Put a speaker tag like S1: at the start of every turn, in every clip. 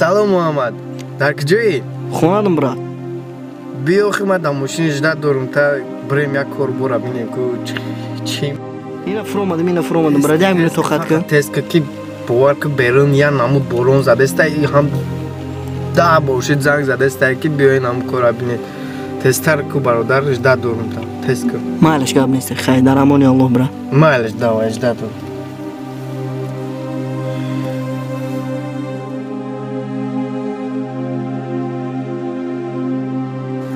S1: Salom Muhammad. Dar kujoi?
S2: Xonadim brat.
S1: Biyo xizmatda mashina jda dorim ta birem yak kor bora binem ku chi.
S2: Mina fromadim brat. Jak minut toqat kun.
S1: Teska ki bor ku berun ya namud boron zadesta ham da boshid zang zadesta ki biyo nam kora bine. Testar ku barodar jda dorim ta. Teska.
S2: Maylish gap nesta. Xayr dar amoni Alloh brat.
S1: Maylish davay jda dorim.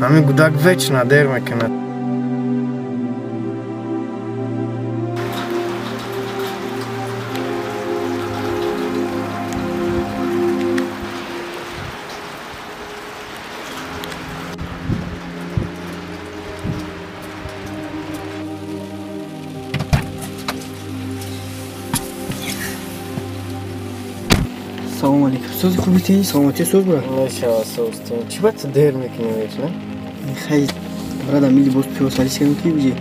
S1: Hami gudak večna derme kana.
S2: Салом алейкум. So'z xubitingiz, salomatga so'z brat.
S1: Mashallah so'ztim. Chibat derme kana večna.
S2: Xayr brada мили боз пиёсалишем ки бije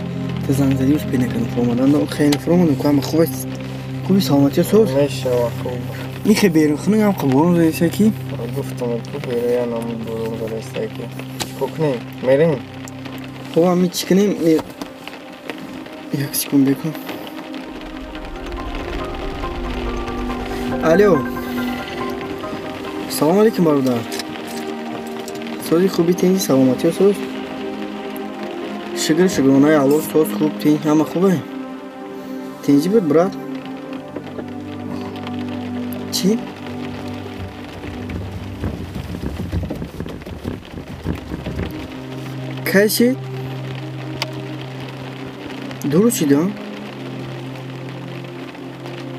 S2: тезан задиус пенекан фромадан да хейн фромадан кам хубист куби саломати соз
S1: Mashallah خوب.
S2: میخه بیرون خونه هم قبول رئیسه کی
S1: گفتم تو بیرون نمود برون درسته کی کوکنیم میریم
S2: خب هم میچکنیم یک سکون بکن الو سلام علیکم برادر سوزی خوبی تینی سلامتی سوز شکر اونای الو سوز خوب تین همه خوبه تینجی بود برات چی؟ کی شد؟ درست شده ها؟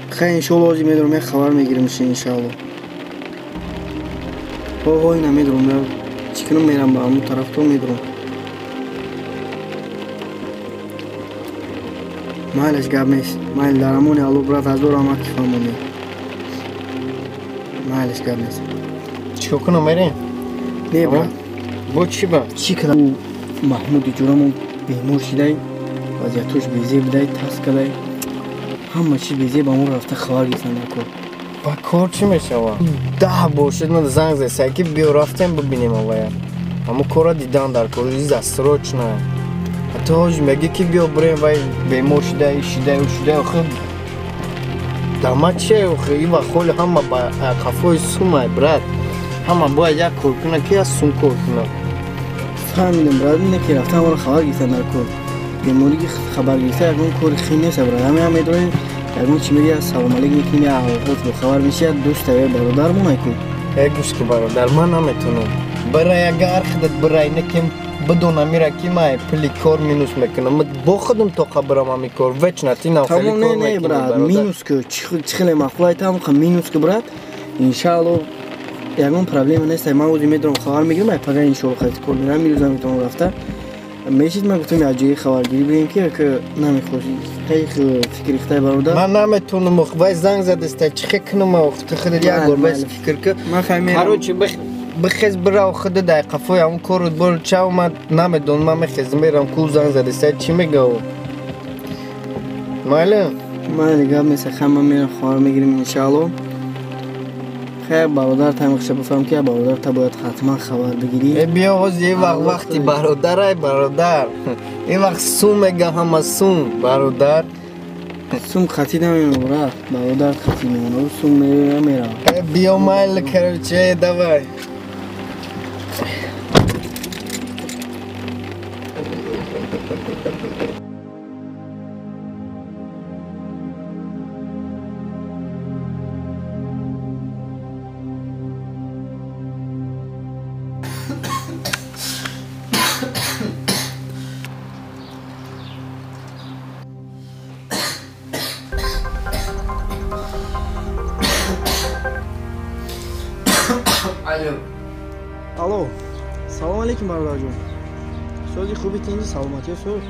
S2: خیلی انشالله آزی میدارم یک خبر میگیرمش انشالله های نمیدارم چکنم میرم با همون طرف تو میدارم مالش گب نیست مال درمونی الو برات از دور آمد کفامونی مالش گب نیست
S1: چیکار کنم میریم؟
S2: نه برات
S1: با چی با؟
S2: چی کنم؟ محمودی جورمون بیمور شده وضعیتوش بیزی بده ترس کده همه چی بیزی با اون رفته خبر گیسن نکن
S1: با کار چی میشه و؟ ده باشد من زنگ زد که بیا رفتیم ببینیم آویا اما کارا دیدن در کار ریز استروچ نه حتی هاش میگه که بیا بریم وای بیمار شده آخه دامه چه آخه ای و خول همه با کفای سومه برد همه باید یک کار کنه که از سوم کار کنه
S2: فهمیدم براد اینه که رفته همه رو خبر گیسن در کار بیماری که خبر گیسته اگرون کار خیلی نیست براد همه میدونیم اگرون چی میگه سلام علیکم میکنی احوالات رو خبر میشه دوست برادرمون نکن
S1: گوش که برادر من نمیتونم برای اگر خودت برای نکیم بدون میره که من پلی کار مینوس میکنم با خودم تو خبرم همی کار وچ نتینم خیلی کار میکنم
S2: نه براد مینوس که چی خیلی مخلوقی هم خب مینوس که براد انشالله یکون پرابلم نیست من وزی میدونم خبر میگیرم ای پگه انشالله خیلی کار میرم میروزم میتونم رفته میشید من گفتم از جای خبرگیری بریم که نمیخوشی خیلی فکر ریخته برادر
S1: من نمیتونم وای زنگ زده است چه کنم وقت خود یک بار بس فکر که
S2: من فهمیدم
S1: کاروچ بخز برا خود در قفای اون کارو بر چه اومد نمیدونم من میخز میرم کو زنگ زده است چی میگه ماله
S2: من دیگه مثل خمم میرم خبر میگیریم انشالله خیر برادر تمیخشه بفهم که برادر تا باید حتما خبر بگیری
S1: بیا آز یه وقتی برادر برادر این وقت سوم میگه همه سوم برادر
S2: سوم خطی نمیمونه برادر خطی نمیمونه سوم میره
S1: بیا مایل کروچه دوای
S2: الو سلام علیکم برادر جون سوزی خوبی تینجی سلامتی سوز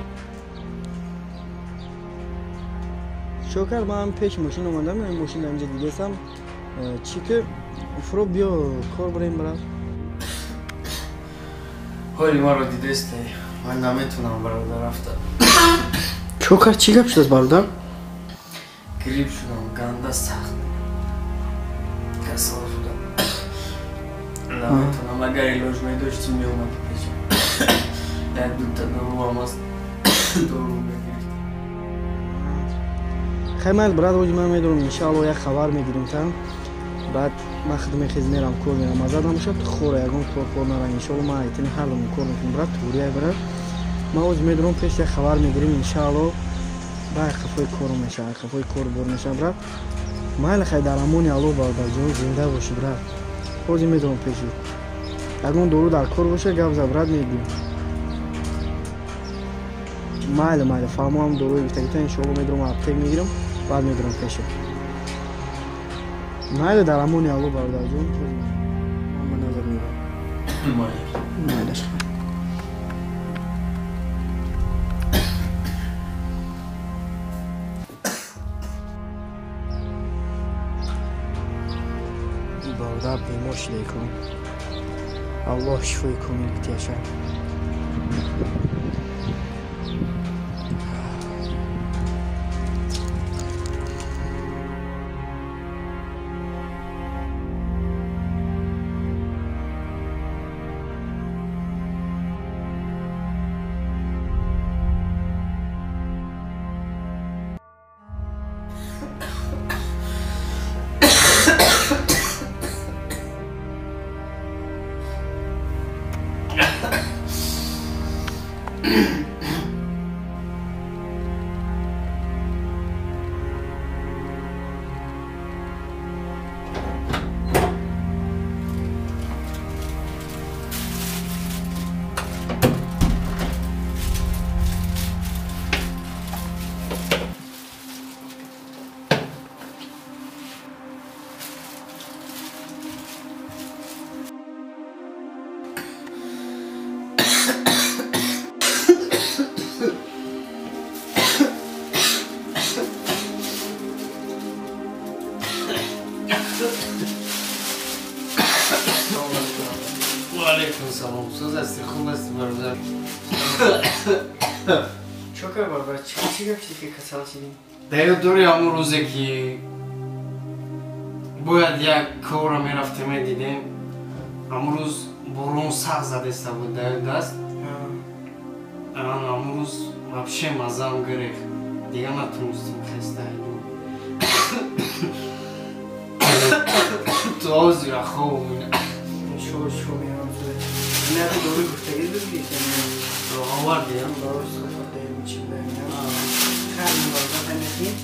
S2: شکر من پیش ماشین اومدم این ماشین اینجا دیگه هستم چی که فرو بیا کار بریم برات
S1: حالی ما رو دیده استی من نمیتونم برادر رفته
S2: شکر چی گپ شد برادر
S1: گریب شدم گنده سخت کسال شدم
S3: میتونم اگر علاج میداشتیم میومدی پیشم یک دوتا دارو هم هست دارو میگیرید
S2: خیلی من برات روزی من میدونم انشالله یک خبر میگیریم تا بعد من خدمت خیز میرم کار میرم ازاد هم شد خوره یکم کار نرم انشالله من ایتنی حال میکنم برات توریه برات ما روز میدونم پیش یک خبر میگیریم انشالله بعد خفای کار میشه خفای کار بر میشه برات مال خیلی درامونی الو باردار جون زنده باشی برات روزی میدونم پیشی اگه دورو در کار باشه گپ زبرات میگیم مال فهمم دورو بیشتر انشالله میدونم اپتیک میگیرم بعد میدونم پیشه مال درامونی الو باردار جون من نظر میگم مالش باردار بیمار شده کن الله شفای کنی بتیاشم
S3: وعلیکم سلام سوز هستی خوب هستی برادر
S2: چوکر برادر چی گفتی که کسل شدیم
S3: دیگه دوری همون روزه که باید یک کار میرفتیم دیدیم همون روز برون سخت زده بود دیگه دست همون روز вообще مزم گرفت دیگه نتونستیم خسته ایدیم تو آزی را خوب مینه
S2: شو میرم توی نه تو دوری گفتگی بگی که
S3: رو آوردیم
S2: باش صفت داریم چی بگیم خیلی برادر بنخیم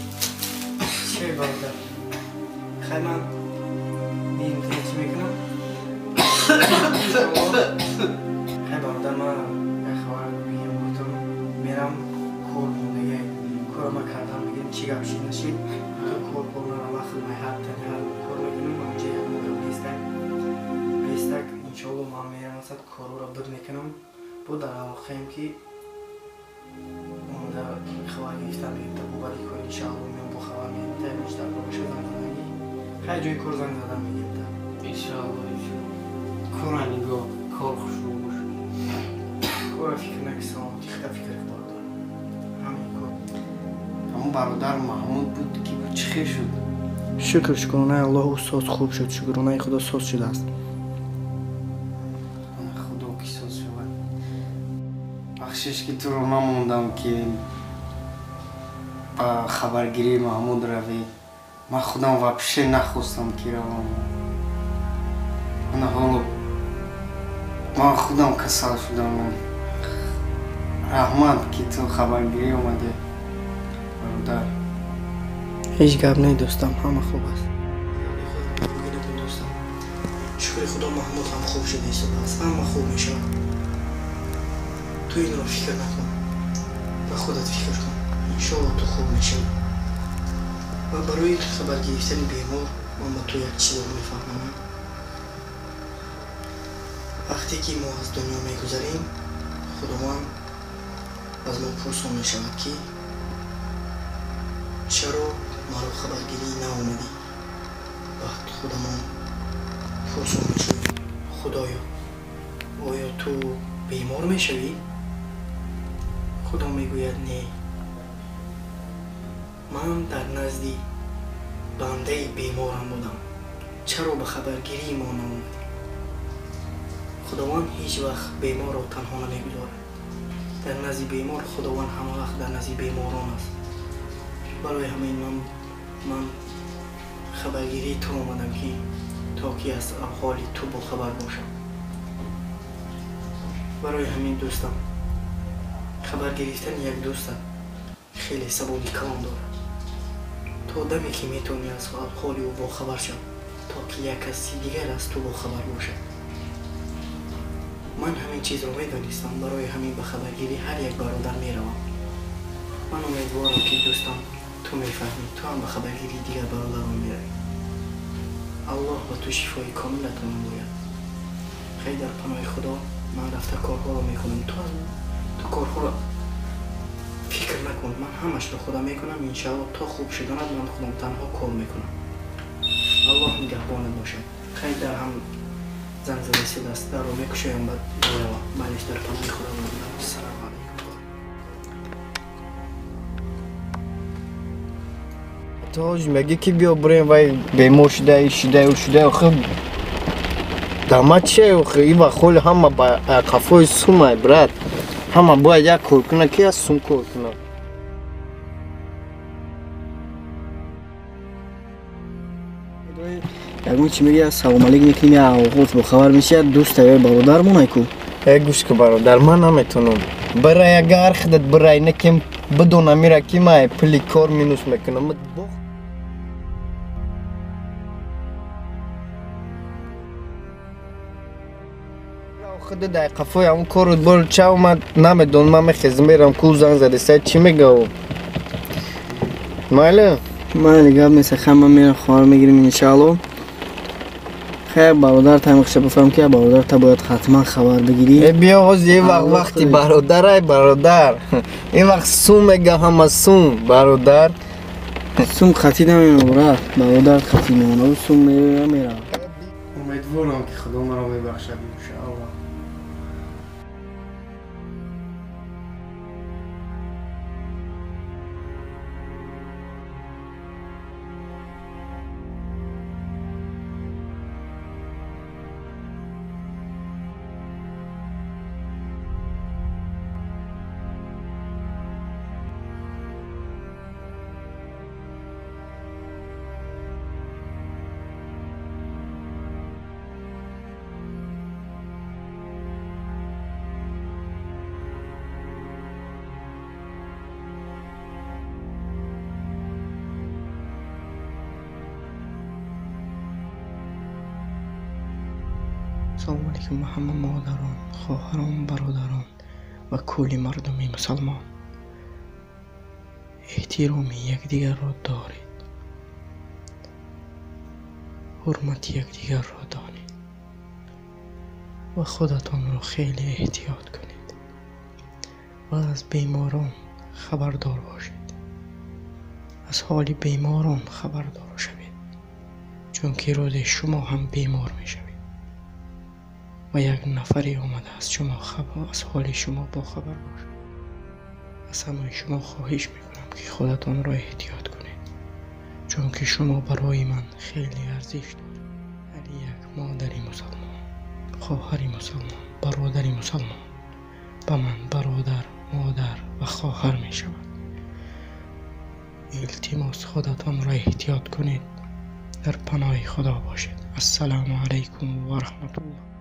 S2: چه برادر خیلی من بیم چی میکنم خیلی برادر من یک خبر بگیم گفتم میرم کار بودگه کار ما کردم بگیم چی گفشی نشید تو کار کنم وقت ما حد تنی حل کار میکنم اونجا یک مدر بیستک انشاءالله ما میرم اصلا کارو را بد میکنم بود در آخریم که اون در خواهی گفتم بگیم تا بودی کنی انشاءالله میام با خواهی میگیم تا بیشتر باشه زنگ زدنگی خیلی جای کار زنگ زدن میگیم تا
S3: انشاءالله کار نگاه کار خوشو باشه
S2: کار فکر نکسام تیخته فکر بارده همین کار
S3: همون برادر محمود بود که چی خیر شد
S2: شکرش الله استاد خوب شد شکرانه خدا ساز شده است
S3: خدا کی ساز شد بخشش که تو رو من موندم که با خبرگیری محمود روی من خودم واپشه نخواستم که روم من حالا من خودم کسل شدم رحمت که تو خبرگیری اومده برادر
S2: هیچ گپ نه دوستم همه خوب است شکر خدا محمود هم خوب شده ایستاد است همه خوب میشه تو این رو فکر نکن و خودت فکر کن انشاءالله تو خوب میشه و برای خبر گرفتن بیمار من با تو یک چیز رو میفهمم وقتی که ما از دنیا میگذریم خداوند از ما پرسان میشود که چرا مرا خبرگیری نآمدی وقت خودمان پرسان میشویم خدایا آیا تو بیمار میشوی؟ خدا میگوید نه من در نزدی بنده بیمارم بودم چرا به خبرگیری ما نآمدی خداوند هیچ وقت بیمار رو تنها نمیگذارد. در نزد بیمار خداوند همه وقت در نزد بیماران است. برای همین من خبرگیری تو آمدم که تا که از حال تو با خبر باشم. برای همین دوستم خبر گرفتن یک دوست خیلی سبودی کلام دارد. تا دمی که میتونی از حال او با خبر شم تا که یک کسی دیگر از تو با خبر باشد. من همین چیز رو میدانستم، برای همین به خبرگیری هر یک برادر میروم. من امیدوارم که دوستم تو میفهمی، تو هم به خبرگیری دیگر برادران میروی. الله به تو شفای کامل تو نماید. خیلی در پناه خدا من رفته کارها رو میکنم. تو کارها رو فکر نکن، من همش رو خدا میکنم. انشاءالله تا خوب شدند من خودم تنها کار میکنم. الله نگهبانت باشد. خیلی در هم زنگ زده سید است، در رو میکشویم بعد میروم. بعدش در پناه خدا میروم. السلام علیکم.
S1: تاج میگه که بیا بریم وای بیمار شده آخه داماد چه آخه این وقت همه با کافوی سومه برات همه باید یک کار کنه که از سوم کار کنه.
S2: یکمون چی میگه سلام علیکم میکنیم یا آغوز با خبر میشه دوست برادر مونه کو
S1: گوش که برادر من نمیتونم برای اگر خودت برای نکیم بدون میره که ما پلی کار مینوس میکنم. خود در قفای اون کار رو بر چه اومد نمیدون. من میخیزم میرم کو زنگ زده سید چی میگه او ماله
S2: من دیگه مثل خمه میرم خوار میگیریم انشاءالله. خیر برادر تمیخشه بفهم که برادر تا باید حتما خبر بگیری.
S1: بیا آز یه وقتی برادر ای برادر این وقت سوم میگه همه سوم برادر
S2: سوم خطی نمیمونه برادر خطی نمیمونه و سوم میره.
S3: امیدوارم که خدا مرا میبخشد انشاءالله.
S2: سلام علیکم همه مادران، خواهران، برادران و کلی مردم مسلمان. احترام یکدیگر را دارید، حرمت یکدیگر را دانید و خودتان را خیلی احتیاط کنید و از بیماران خبردار باشید. از حال بیماران خبردار شوید، چون که روز شما هم بیمار می شوید و یک نفری آمده از شما از حال شما با خبر باشد. از همه شما خواهش میکنم که خودتان را احتیاط کنید، چون که شما برای من خیلی ارزش دارید. هر یک مادری مسلمان، خواهری مسلمان، برادری مسلمان به من برادر، مادر و خواهر می شود. التماس خودتان را احتیاط کنید، در پناه خدا باشید. السلام علیکم و رحمت الله.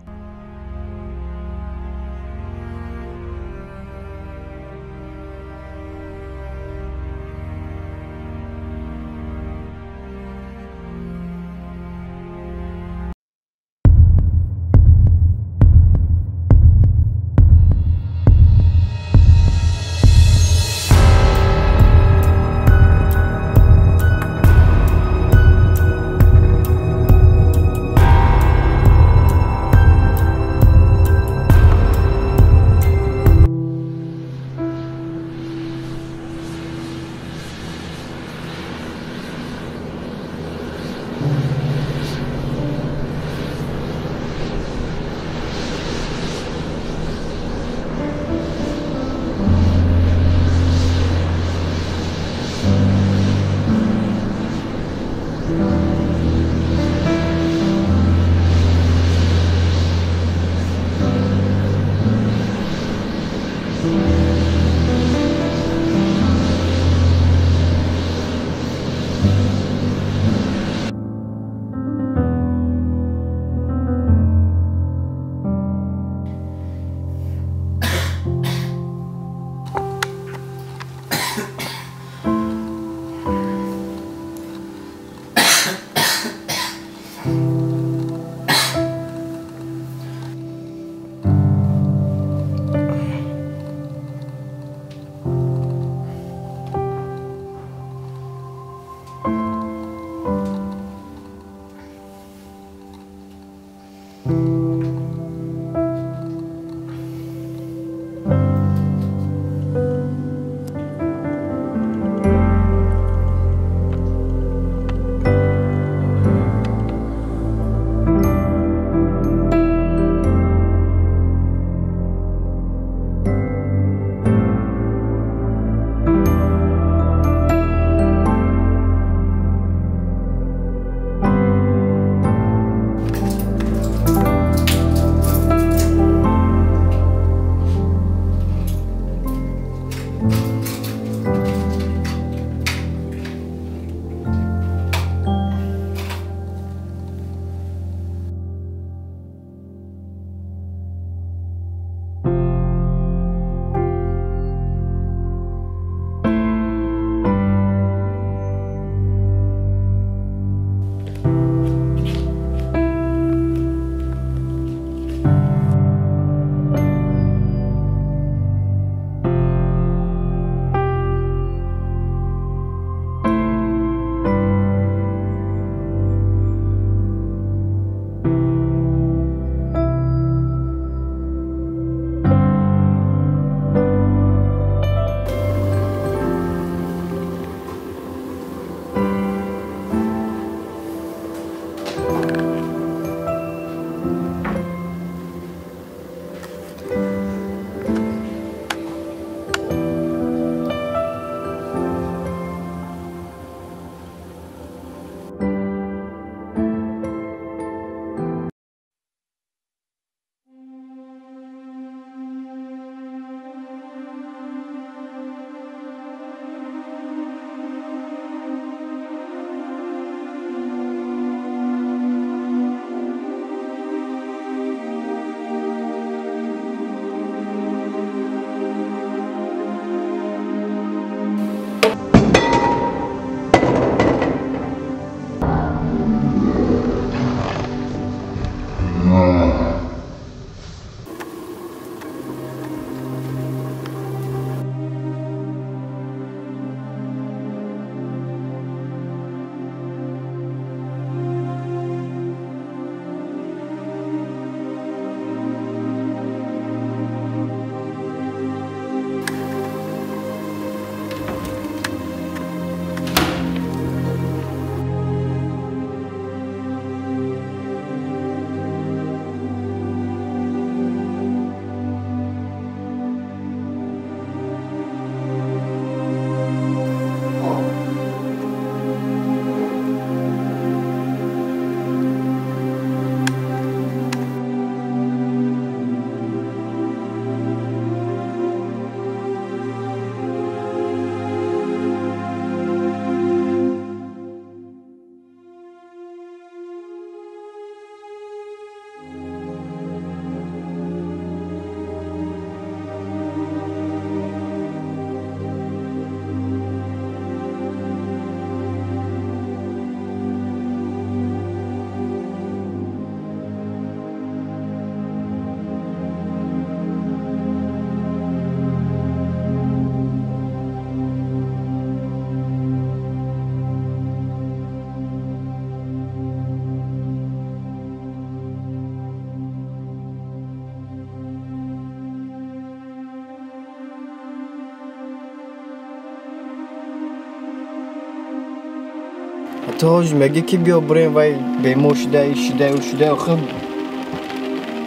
S1: حتی هاش میگه که بیا بریم وای بیمار شده ای شده و شده آخه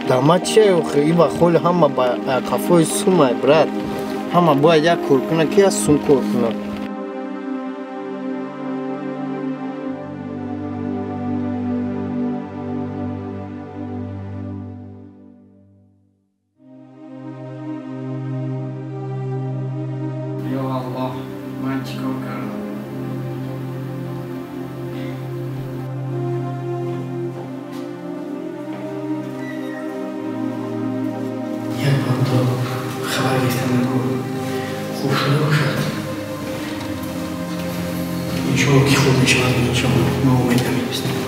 S1: دامت چه آخه ای با خول همه با قفای سومه برد همه باید یک کار کنه که از سوم کار کنه
S3: یا الله من چیکار کردم
S2: یک بار تو خبر گرفتم بگو خوب شده باشد انشاءالله که خوب میشود انشاءالله ما امید نمی‌رسیم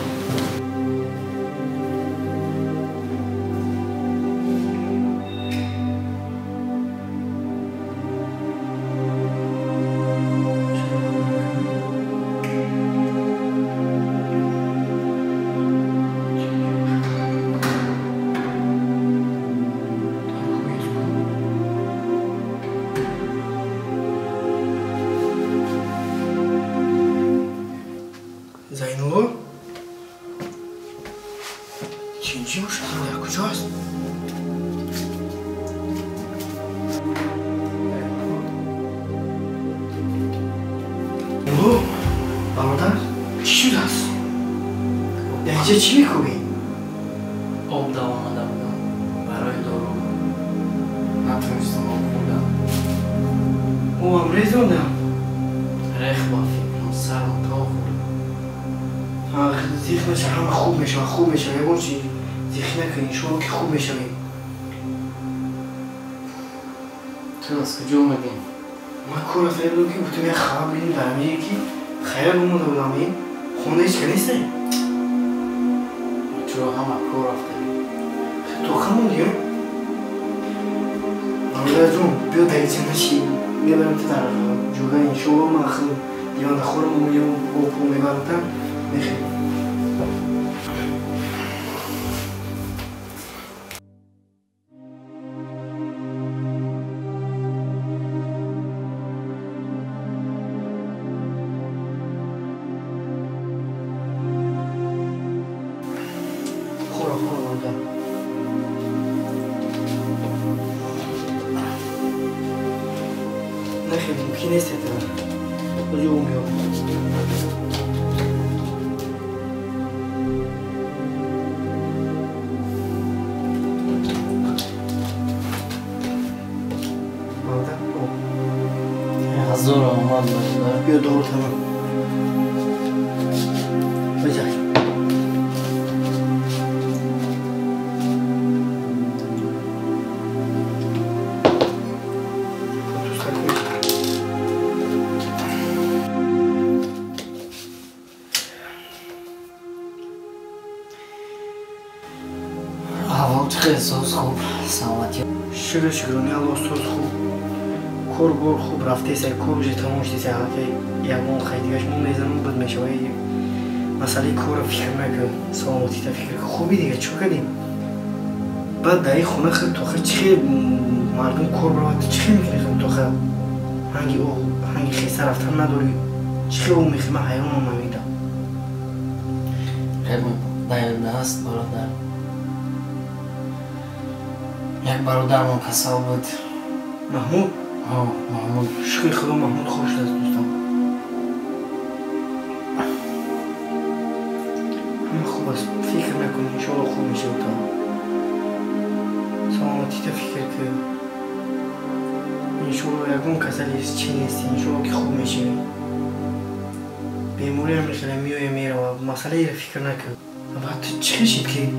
S2: زینو چینجی باشه در کجاست؟ زینو برادر چی شده است؟ در اینجا چی میخوبی؟
S3: آب دو آمده بودم برای دارو نتونستم آب خوردم
S2: او هم ریز موندم
S3: ریخ با فکرم سرم تا خورد
S2: زیخ نشه همه خوب میشه یکون چی زیخ نکنی شما که خوب میشه
S3: تو از کجا اومدی؟
S2: من کور افتاده بودم که گفتم یک خبر بینیم در میگه که خیال اومده بودم این خونده هیچ که نیست
S3: چرا همه کار افتادی؟
S2: تو خمون دیگه مردر جون بیا در اینجا نشی بیا برم تو در جوگه این شما من خیلی دیوان خورم و میگم با پول میبرم میخوام خورم مردم نخیلی ممکن نیست کجا اون میام
S3: هزار آمد باشه
S2: بیا دور تمام بجای
S3: هوا خیلی سوز خوب سلامتی
S2: شکرانی الله سوز خوب کور بور خوب رفته سر کور بجه تمام شده سر حقی یکمون خیلیگاش مون میزنم بود میشه و مسئله کور فکر نکن سلامتی تا فکر خوبی دیگه چو کردیم بعد در این خونه خیلی تو خیلی چه مردم کور برای چه میکنی تو خیلی هنگی خیسه رفتن نداری چه اون میخوای من حیران هم نمیدم
S3: خیلی دایده هست برادر یک برادرمون کسا بود
S2: محمود
S3: محمود
S2: شکر خدا محمود خوش دست دوستم همه خوب است فکر نکنی انشاءالله خوب میشه تا سلامتی تا فکر که انشاءالله یکون کسلی است چی نیستی انشاءالله که خوب میشه بیموری هم میخیلی میوی میره و مسئله رو فکر نکن بعد تو چه شید که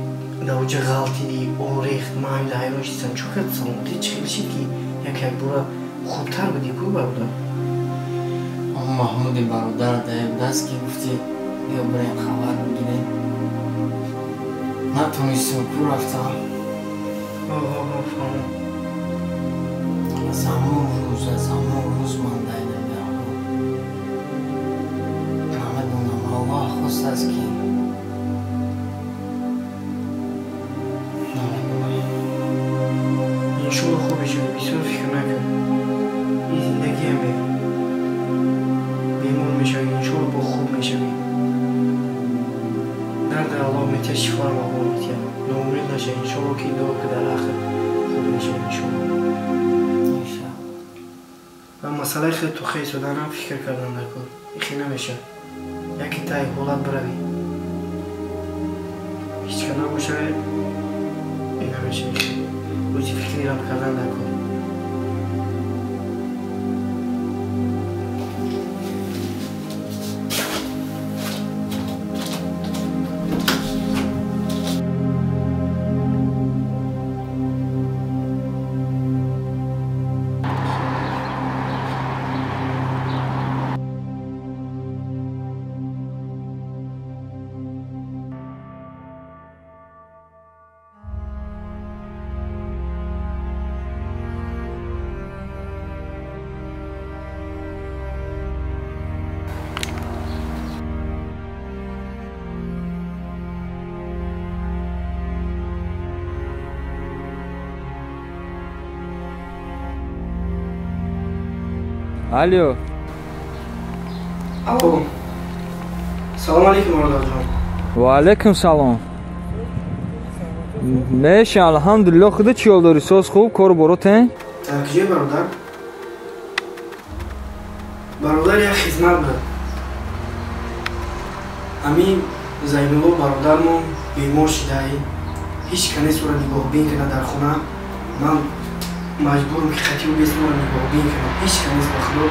S2: در وجه غلطی دی او ریخت ما همین در حیران شدیدم چو کرد سلامتی چه شید که یک برای خوبتر بودی کو برادر
S3: محمود برادر در دست که گفتی بیا بریم خبر بگیریم نتونستیم کو رفتم از همون روز من دایدم نمیدونم الله خواست است که
S2: انشاءالله خوب بشه بسیار فکر نکن این زندگی همه بیمار میشه انشاءالله با خوب میشه شفا رو مقامت کرد نومید نشه انشالله که دعا که در آخر خوب میشه انشالله و مسئله خیلی تو خیلی شدن هم فکر کردن نکن خیلی نمیشه یکی تای حالت بروی هیچ که نباشه این نمیشه روزی فکری رم کردن نکن
S4: الو
S2: الو سلام علیکم برادر جان
S4: و علیکم سلام میشه الحمدلله خودت چی حال داری ساز خوب کار براتین
S2: در کجای برادر یک خدمت بود همین زینالله برادرمون بیمار شده هیچ کنیست رو نگاه بین کنه در خونه من مجبورم که خطی رو بیستم رو نگاه بین کنم هیچ کنیست بخدا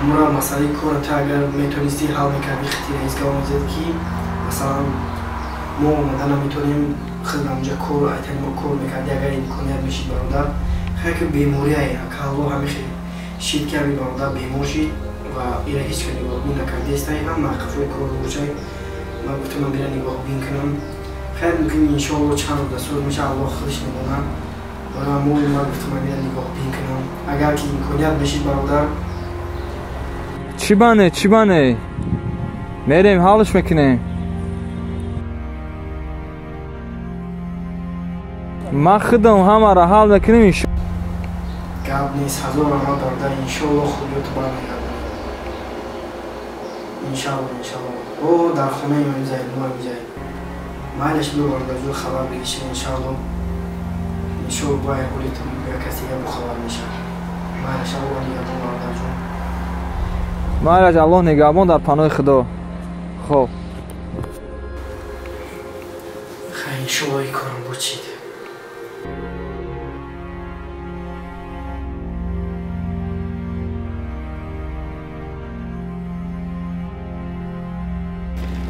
S2: امرا مسئله کار تا اگر میتونستی حل میکردی خطی را ایزگاه میزد که مثلا ما اومدن میتونیم خیلی اونجا کار رو ایتن ما کار میکردی اگر امکانیت میشید برادر خیلی که بیماری هایی که الله همه خیلی شید کردی برادر بیمار شید و ایره هیچ که نگاه بین نکردی است هم موقفه کار رو بچه من گفتم من بیره نگاه بین کنم خیلی ممکن انشاءالله چند رو دستور میشه الله خودش نمونم و من گفتم من بیره نگاه بین کنم اگر که امکانیت بشید برادر
S4: چی بانه میریم حالش میکنیم ما خودم همه را حال میکنیم
S2: گاب نیست هزار ما برادر انشاءالله خوبیت برمیگردم انشاءالله او در خونه من زاید ما میجای مالش بیا برادر جو خبر بگیشیم انشاءالله باید حالیتون بیا کسی یا خبر میشه مالش الله نگهبان برادر جو
S4: مالش الله نگهبان در پناه خدا خب
S2: خیلی انشاءالله ای کارم بچید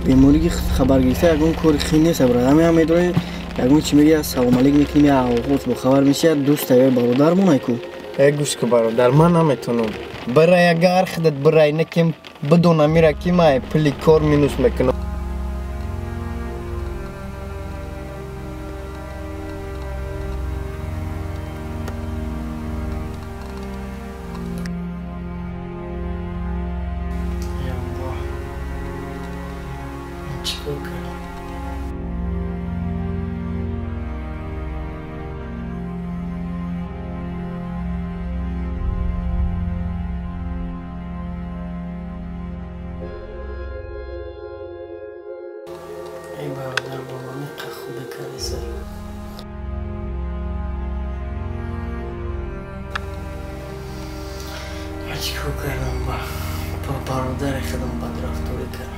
S2: بیماری که خبر گرفته یکون کار خیلی نیست برای همه هم میدونه یکون چی میگه سلام علیکم میکنیم یا آغوز با خبر میشه دوست تایی برادرمون ایکو
S1: گوش که برادر من نمیتونم برای اگر خودت برای نکیم بدون میره که ما پلی کار مینوس میکنم
S2: ای برادر بابا نقه خوبه کاری سر چیکار کردم با برادر خودم بد رفتاری کردم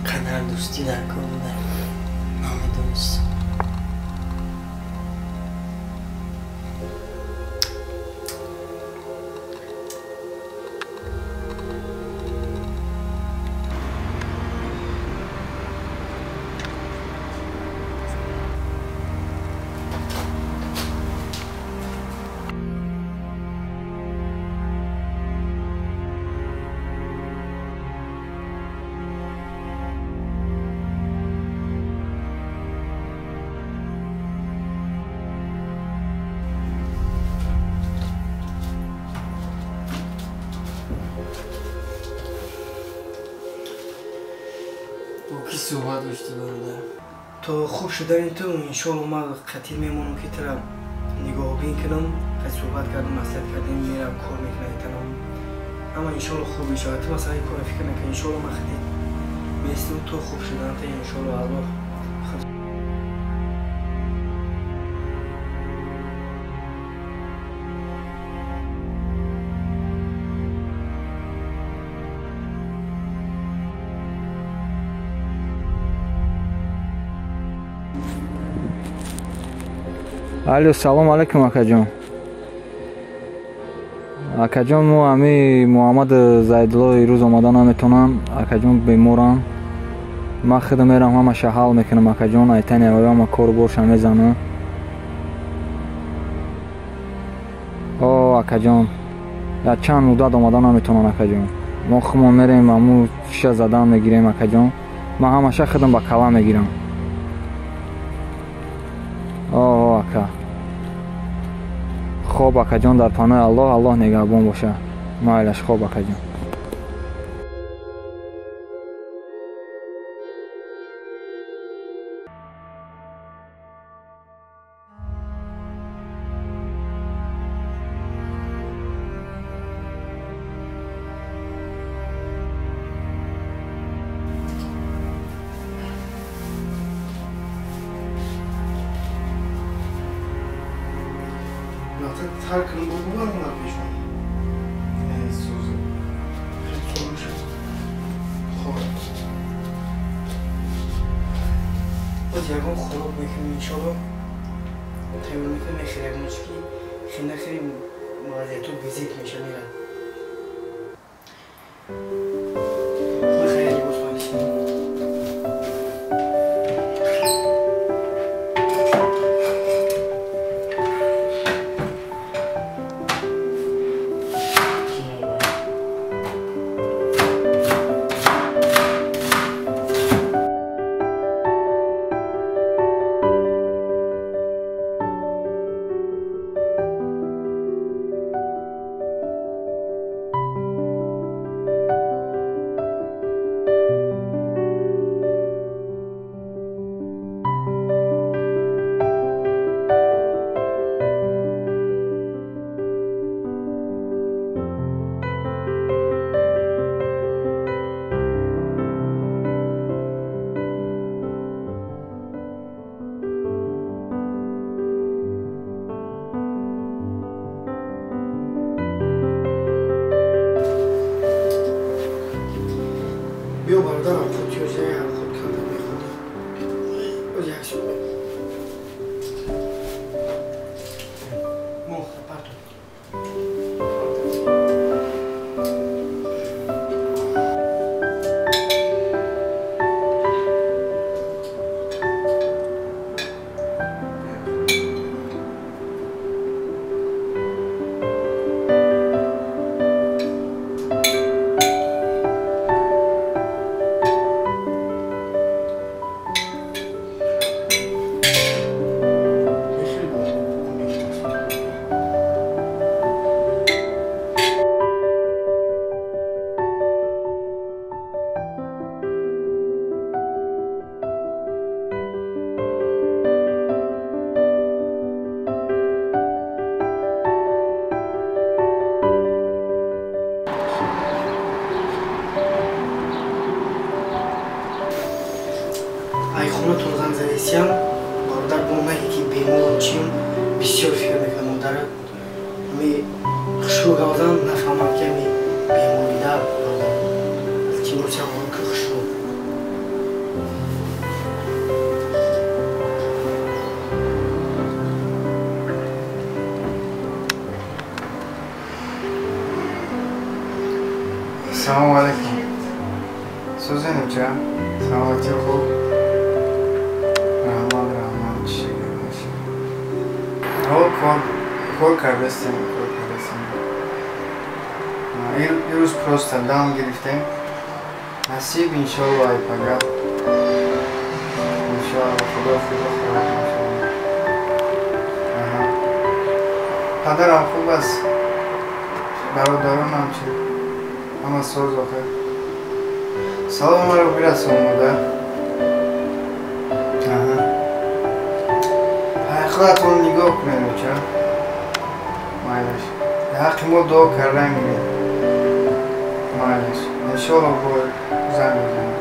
S2: قدر دوستی در کار بودم نمیدونست با کی صحبت داشتی برادر؟ تو خوب شدن تو انشالله ما قطعی میمونم که طرف نگاه بین کنم قد صحبت کردم مسئلت کردیم میرم کار میکنه تنم اما انشالله خوب میشه تو مثلا این کار فکر نکن انشالله ما خطی میستم تو خوب شدن تا انشالله الله
S4: алё салом алайкум акаҷон. Акаҷон мо ами Муҳаммад Зайдулло ирӯз омада наметонам. Акаҷон беморам. Ман худам мерам ҳамаша ҳал мекунам акаҷон. Айтани ҳама кору борша мезанам. О акаҷон. Я чанд муддат омада наметонам акаҷон. Мо худмон мерем аму шиша задан мегирем акаҷон. Ман ҳамаша худам ба кала мегирам. О ака. Хоб акаҷон дар паноҳи Аллоҳ, Аллоҳ нигаҳбон боша. Майлаш хоб акаҷон.
S2: هر کنم بگویم اونا پیشون سوزه خیلی سوزه شد خواه باز یکم خراب میکنیم انشالله تایمون میکنیم خیلی اگه چکی خیلی خیلی موضوعیتو ویزیت میشه میرن خیلی باز کنیم بیا برادرم خود جوزه هم خود کردم میخونی باز یک شد موخ پرتون ای خونه تون زن زدیسیم برادر بومه که بیمون چیم بسیار فکر میکنم مادر می خشو گوزن نفهمم که می بیمونیده برادر از چی روچه هم که خشو
S3: سلام علیکم سوزن چه؟ سلام علیکم خوب رحمان چی باشه کار کردستیم یه روز پروست دام گرفتیم نصیب انشالله ای پگه انشالله خدا خراب انشالله پدرم خوب است برادرانم چی همه سوز آخر سلام رو برسون مادر خودتون نگاه کنید چه؟ مایلش حق ما دعا کردن میگه مایلش انشالله با زن میزنیم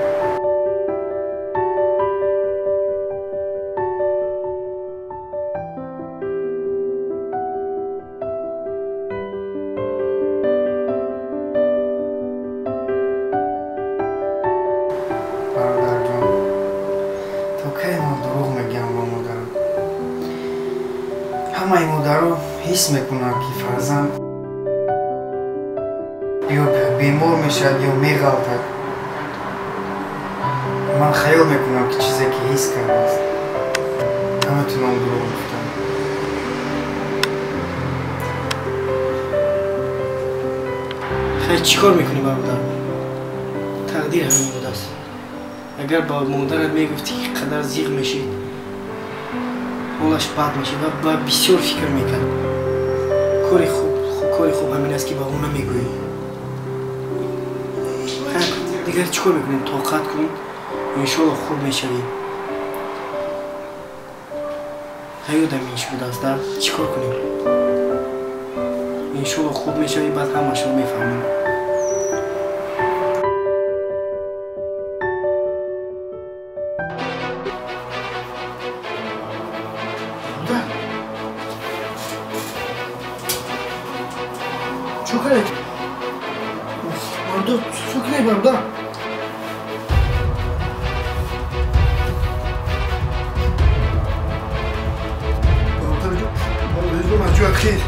S3: برادر جان تا کی ما دروغ میگم با مادر همه مادرها حس میکنن که فرزند یا بیمار میشد یا میغلطد من خیال میکنم که چیزی که حس کرده است همه تونم دروغ گفتم
S2: خیر چیکار میکنی برادر؟ تقدیر همین بوده است. اگر با مادرت میگفتی که قدر زیغ میشید حالش بد میشه و بسیار فکر میکرد. کاری خوب همین است که با اون نمیگویی. خیر دیگر چیکار میکنیم؟ طاقت کن انشالله خوب میشوی. یادم اینش بوده است در چیکار کنیم؟ انشالله خوب میشوی بعد همش رو میفهمیم.
S3: چوکره مردو چوکره برده برادر جو مجوع خیر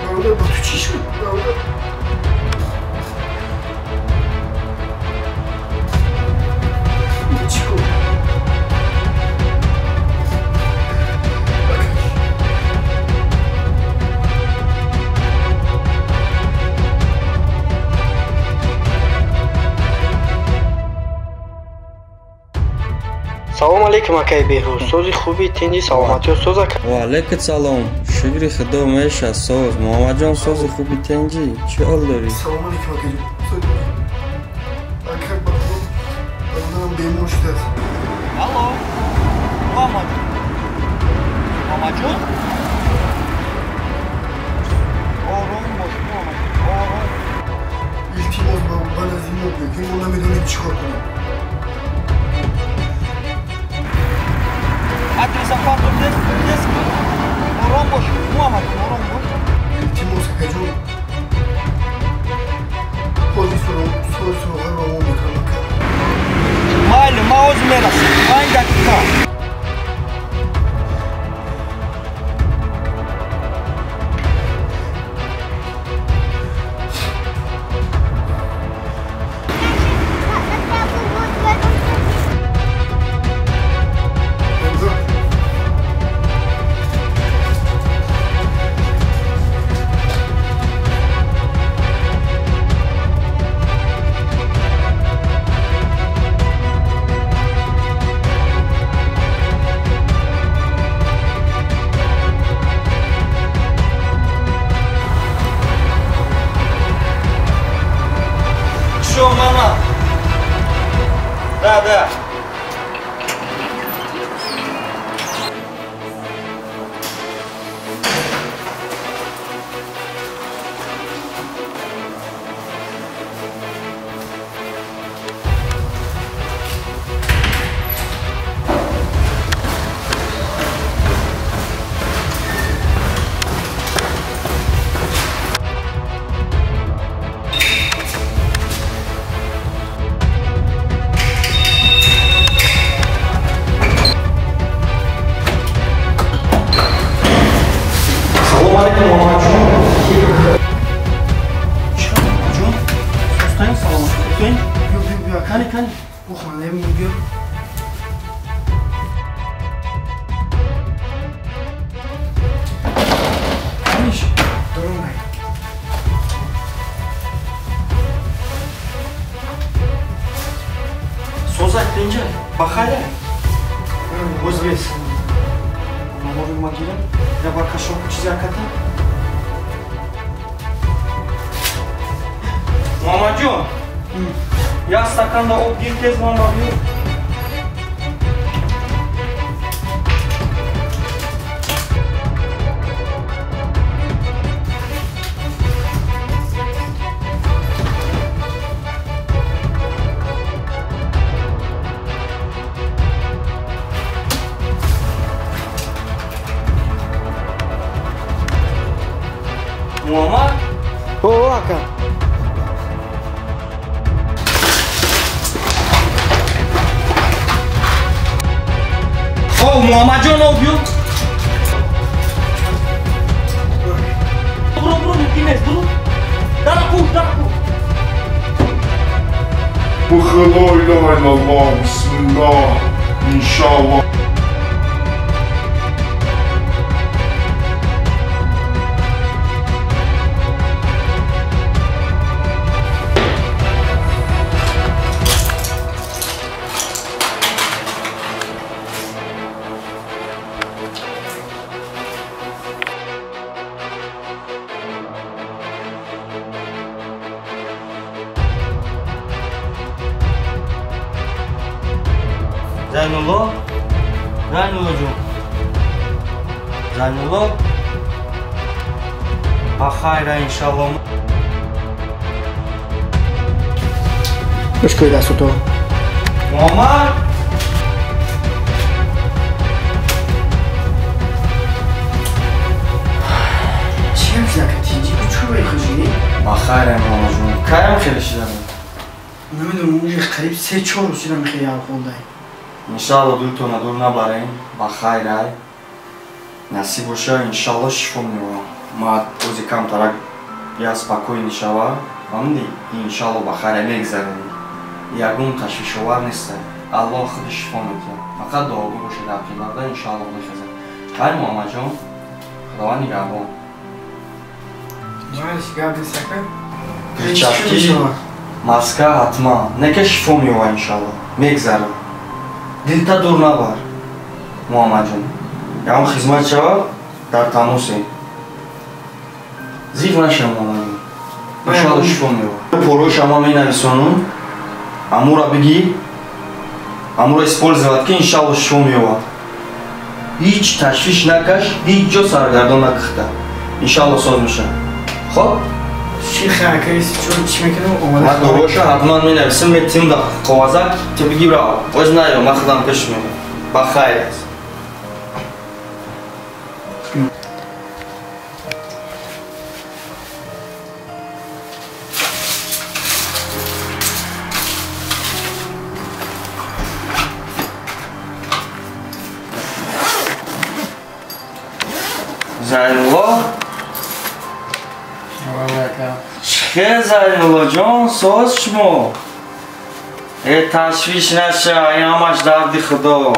S3: برادر با تو چی شد برادر چی کن
S2: салом алейкум акай беҳрӯз сози хуби тинҷи саломатиё соз ака.
S5: ва алейкум салом шукри худо меша соз муҳаммадҷон сози хуби тинҷи чӣ ҳол дорӣ?
S3: салом алейкум акаҷон ака бародарам бемор шудааст.
S2: алло муҳаммадҷон ором бош ором
S3: илтимос ба назимо гӯй ки мо намедонем чӣ кор кунем.
S2: адреса фартум дест ором бош муҳаммадҷон ором бош.
S3: илтимос акаҷон ҳози суроғаро мо мекунам ака.
S2: майли ман ҳозир мерасам 5 дақиқа. Мама! Да. Kani. Oxman, evim gör. Kaniş. Durun ben. Sozak deyince bak hala. Özbez. Ama morun magile. Ya bak kaşok çizer katı. Mamacuğum. Я стаканда об bir kez mama bir.
S5: خب محمد جان آبیو برو میتینست برو درکو
S6: بخدا اله الا الله بسم الله انشاءالله
S5: Zaynullah jon Zaynullah baxayra inshaalloh
S2: بشکوی دستو تو
S5: محمد
S2: چی هم زکتی؟ چو بخوشی؟
S5: baxayra محمد جون کارم خیلی شدم
S2: نمیدونم اونجا قریب 3-4 روز شدم خیال خونده
S5: иншалло дултона дур набарем ба хайрай насиб боша иншалло шифо меёбам ма рӯзи камтарак я спокойн шава фаҳмидӣ иншалло ба хайрай мегзарем ягон ташвишовар нест аллоҳ худи шифо медиҳад фақат дуогӯ бошед ақибарда иншалло мехезад хайр муҳаммадҷон худованд нигаҳбон перчатки маска ҳатман неке шифо меёба иншалло мегзарам дилта дур набар муҳаммадҷон ягон хизмат шавад дар тамосем зиқ нашав муҳаммадҷон иншалло шифо меёбад порои шама менависонам амура бигир амура использовад ки иншалло шифо меёбад ҳеҷ ташвиш накаш ҳеҷ ҷо саргардон накахта иншалло соз мешавад хоб
S2: چی خرکریسی چی میکنم اومده
S5: من دوباره حتما مینویسم میتیم در قوازک تو بگی برای باز نیام من خودم پیش میرم بخیر است زینالله چه زینالله جان ساز شما تشویش نشه این همش درد خدا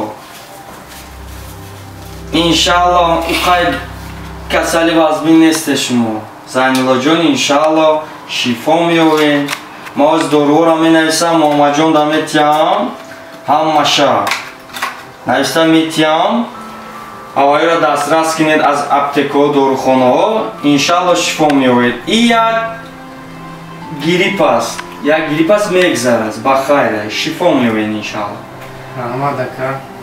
S5: انشالله اقای کسلی وزبین نیست شما زینالله جان انشالله شفا میوین ما از دورو می نویسم محمد جان در میتیم همه شب نویسته میتیم اوایی را دسترس کنید از اپتیک و داروخانه ها انشالله شفا میوید این یک گریپ است یک گریپ است میگذرد بخیر شفا میوید انشالله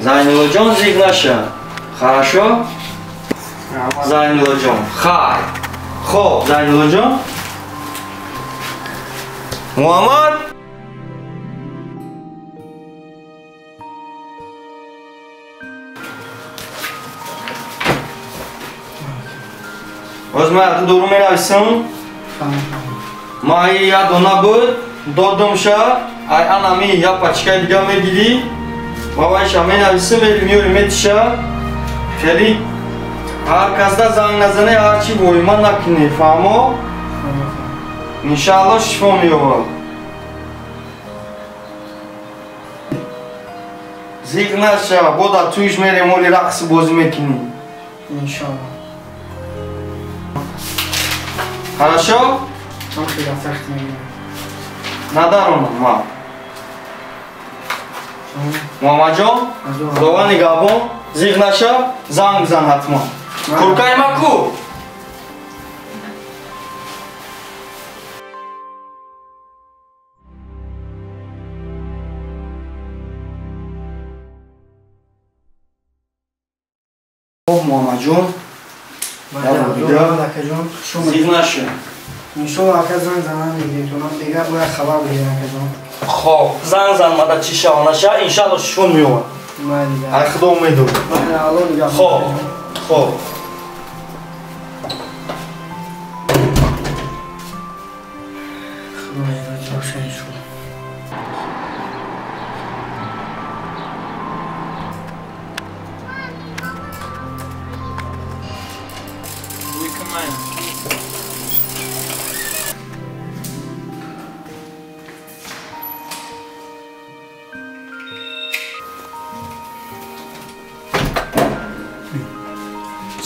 S5: زینالله جان زیگ نشه хорошо زینالله جان خیر خوب زینالله جان محمد باز من اتو دورو می نویسم ما یا دونا بود دادم شا ای انامی یا پچکای دیگه می دیدی ما وایشا می نویسم میوری میتشا خیلی هر کس دا زنگ نزنه هرچی بوی من نکنی فهمو انشالله شفا میوباد زیگ نشه بودا تویش میری مولی رقص بازی میکنی
S2: انشالله
S5: хорошо
S2: من خیلی سخت میگیرم
S5: ندارم ما محمد جان خداوند نگهبان زیغ نشه زنگ بزن حتما کلکای ما کو محمد جان زیغ نشه
S2: انشالله اکا زنگ زنم میگیم تو دیگه باید خبر بگیرم اکا
S5: خب زنگ زن مدد چی شوانه شه انشالله شفون میومد ای خدا امیدو خب خب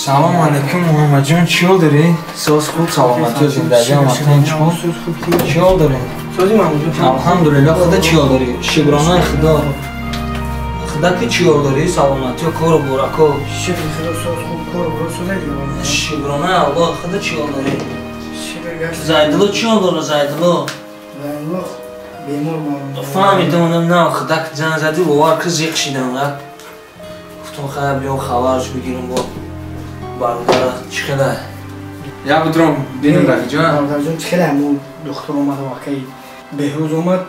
S4: салом алейкум муҳаммадҷон, чӣ ҳол дорӣ? Соз худ, саломатӣ, зиндагӣ ҳама тинч худ? Чӣ ҳол дорӣ?
S2: Созӣ Маҳмудҷон.
S4: алҳамдулиллаҳ, худа чӣ ҳол дорӣ? Шукронаи худо. Худа ки чӣ ҳол дорӣ? Саломатӣ, кору бурако.
S2: Шукри Худо, соз худ, кору буро созаи дорам.
S4: Шукронаи Аллоҳ, худа чӣ ҳол дорӣ?
S2: Шукр гашт.
S4: Зайдулло чӣ ҳол дорад? Зайдулло
S2: Аллоҳ бемор ман.
S4: фаҳмидам, на худа ки занг задӣ, бовар ки зиқ шидам. Гуфтам хай биём хабарш бигирам бо бародарат. Чӣ хела? Я будром бинам Рафиҷон.
S2: Бародарҷон чӣ хела мо духтур омад вақти беҳрӯз омад,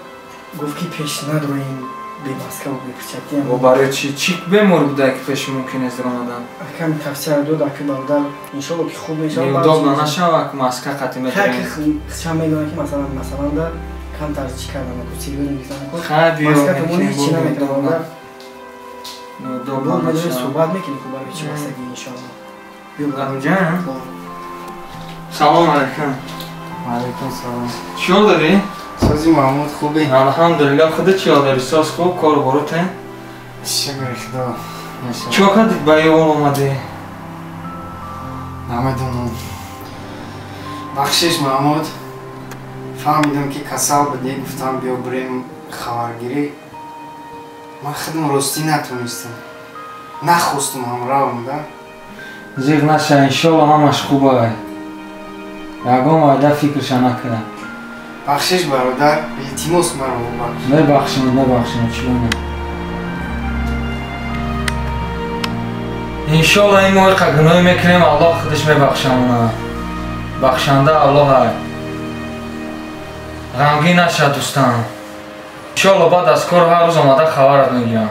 S2: гуфт ки пеш надорем бемаска ва бепирчакӣ.
S4: Бо барои чӣ бемор буда ки пеш мумкин аст ромадан?
S2: Ками тавсия дод ки бародар иншолло ки хуб мешавад.
S4: Неудобно нашава ки маска қатъи
S2: Хай
S4: метавонад.
S2: ки хичам мегӯяд ки масалан дар кам тарз чӣ кардан ку сиргон мегӯяд ку.
S4: Хай биё,
S2: Маска тамони
S4: мекунем,
S2: ҳеҷ чӣ намекунад бародар.
S4: Неудобно
S2: Бо медони
S4: нашава.
S2: суҳбат мекунем ку барои чӣ масаги иншолло.
S4: Рафиҷон. Салом алейкум.
S3: Алейкум салом.
S4: Чӣ ҳол дорӣ?
S3: Созӣ Маҳмуд хубе?
S4: Алҳамдулиллаҳ, худа чӣ ҳол дорӣ? Соз хуб, кору боруте?
S3: Шукри Худо.
S4: Чӣ вақт ба ёл омадӣ?
S3: Намедонам. Бахшиш Маҳмуд. Фаҳмидам ки касал будӣ, гуфтам биё бурем хабаргирӣ. Ман худам ростӣ натонистам. Нахостам ҳам равам да.
S4: Зиқ наша, иншолло ҳамаш хубай. Ягон вайда фикрша накунам.
S3: Бахшиш бародар, илтимос маро бубахш.
S4: Мебахшам, чӣ бонам. иншолло ин моҳи қа гуноҳӣ мекунем, Аллоҳ худаш мебахшамона. Бахшанда Аллоҳ ай. ғамгин наша дӯстам. иншолло баъд аз кор ҳар рӯз омада хабарат мегирам.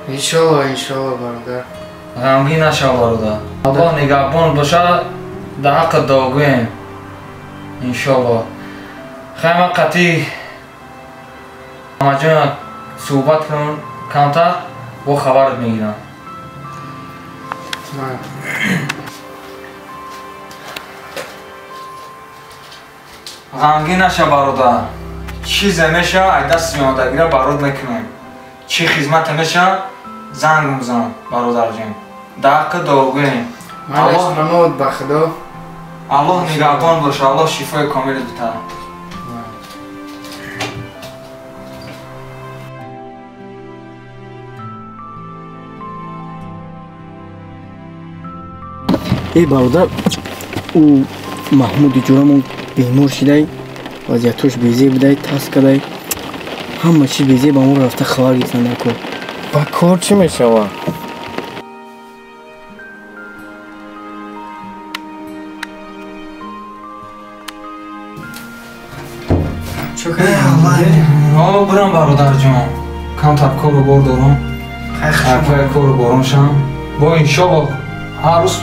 S3: Иншолло, иншолло бародар.
S4: ғамгин наша бародар. Аллоҳ нигаҳбон боша, дар ҳаққи дуогӯем. иншолло. хайма қатъи ҳамаҷон суҳбат кун камтар, бо хабарат мегирам. ғамгин наша бародар. чизе меша, ай дасти меомадагира барот мекунем. чӣ хизмате меша, занг мезан бародарҷон. дар ҳаққи дуогӯем.
S3: Манод ба Худо.
S4: Аллоҳ нигаҳбон боша, Аллоҳ шифои комил дита.
S2: эй бародар, ӯ Маҳмуди ҷурамон бемор шидай, вазъиятош безе будай, таст кадай. ҳама чиз безе ба мо рафта хабар гирифтан дар кор.
S1: Ба кор чӣ мешавад?
S4: Бурам бародарҷон. Камтар кору бор дорам. Хайфай кору боромшам. Бо иншолло ҳар рӯз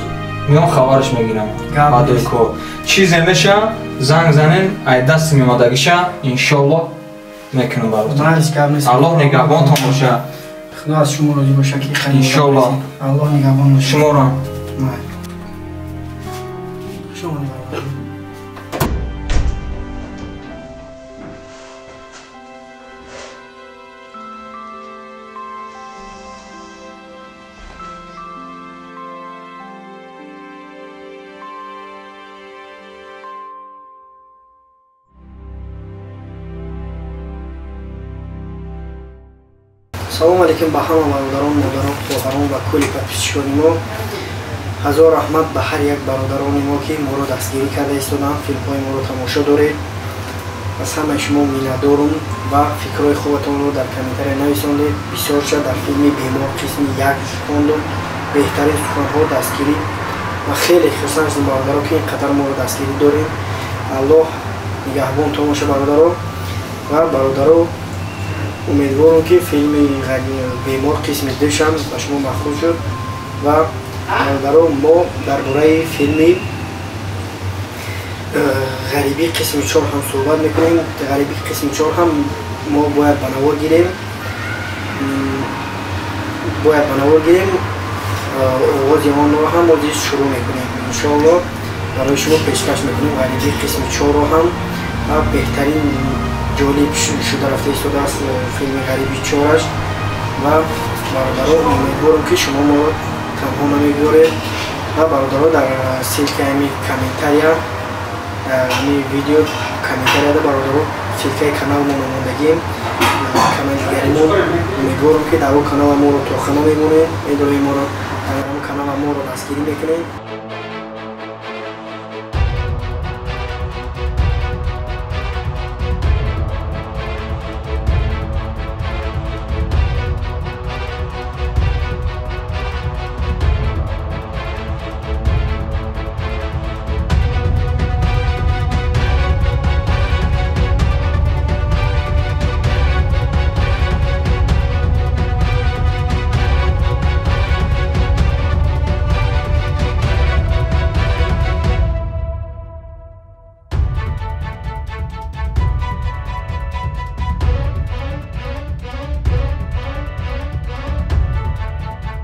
S4: меом хабараш мегирам. Баъдои кор. Чизе меша, занг занем, ай дасти меомадагиша, иншолло мекунам бародар. Аллоҳ нигаҳбонтон боша.
S2: Худо аз шумо розӣ боша ки хайр.
S4: Иншолло.
S2: Аллоҳ нигаҳбон боша.
S4: Шуморам.
S2: Шумо бародар. салом алейкум ба ҳама бародарон, модарон, хоҳарон ва кулли подписчикони мо. ҳазор раҳмат ба ҳар як бародарони мо ки моро дастгирӣ карда истоданд, филмҳои моро тамошо доред. аз ҳамаи шумо миннатдорум ва фикрҳои хубатонро дар комментария нависондед. бисёрша дар филми бемор қисми 1 хондум беҳтарин суханҳо, дастгирӣ ва хеле хусусан аз бародаро ки ин қадар моро дастгирӣ дорем. аллоҳ нигаҳбонтон боша бародаро ва бародаро. умедворам ки филми бемор қисми 2 ба шумо махсус шуд ва бародаро мо дар бораи филми ғарибӣ қисми 4 ҳам суҳбат мекунем. ғарибӣ қисми 4 ҳам мо бояд ба навор гирем. оғози онро ҳам озиз шурӯъ мекунем. иншоалло барои шумо пешкаш мекунем ғарибӣ қисми 4ро ҳам ва беҳтарин ҷолиб шуда рафта истодааст филми ғарибӣ 4аш ва бародаро умедворам ки шумо моро تنها نمیگذارید و برادرها در سیلک همی کامنتاریا همی ویدیو کامنتاریا در برادرها سیلک کانال ما نموندگیم کانال دیگریمون امیدوارم که در اون کانال ما رو تا خانه میمونه میدونیم ما رو در اون کانال ما رو دستگیری میکنیم